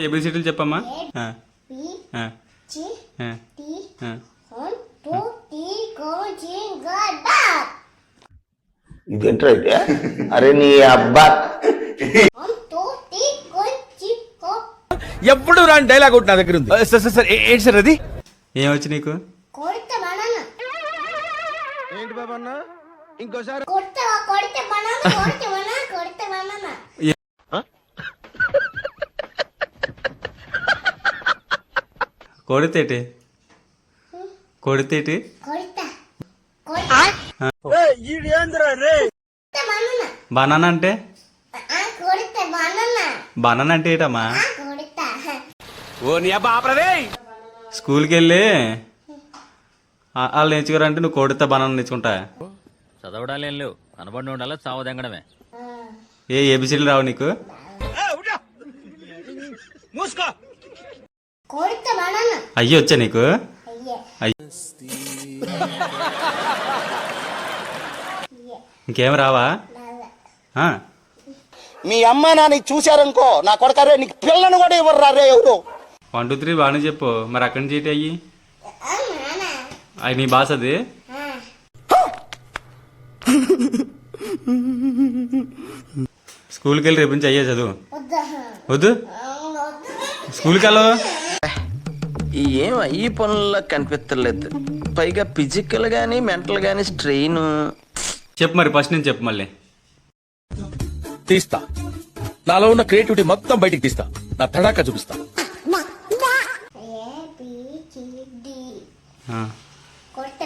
ఏబిసిడీలు చెప్పమ్మా. ఇదేంట్రా అయితే? అరే నీ అబ్బా ఎప్పుడు రాని డైలాగ్ ఒకటి నా దగ్గర ఉంది. సార్ సార్ ఏంటి సార్ అది? ఏమొచ్చు నీకు? ఏంటి బాబా అన్న ఇంకోసారి కొడితేటి కొడితేటి బనానా అంటే బనానా అంటే ఏటమ్మా? ఓ నీ అబ్బా ఆపరదే. స్కూల్కి వెళ్ళి వాళ్ళు నేర్చుకోరంటే నువ్వు కొడితే బనానా నేర్చుకుంటా. చదవడాలు ఏం లేవు, కనబడి ఉండాలి, చావదెంగడమే. ఏబిసిడీలు రావు నీకు? అయ్యి వచ్చా నీకు? ఇంకేం రావా? మీ అమ్మ నాన్న చూశారనుకో నా కొడకరే నీకు పిల్లను కూడా ఇవ్వరు రే ఎవరు. 1 2 3 బాగానే చెప్పు. మరి అక్కడి నుంచి ఏంటి అయ్యి? అవి నీ భాష అది. స్కూల్కి వెళ్ళి రేపు నుంచి అయ్యే చదువు. వద్దు స్కూల్కి వెళ్ళవు. ఏం ఈ పనుల్లో కనిపించలేదు. పైగా ఫిజికల్ గానీ మెంటల్ గానీ స్ట్రెయిన్. చెప్పు మరి ఫస్ట్ నుంచి చెప్పు. మళ్ళీ తీస్తా, నాలో ఉన్న క్రియేటివిటీ మొత్తం బయటికి తీస్తా, నా తడాకా చూపిస్తా. కొడితే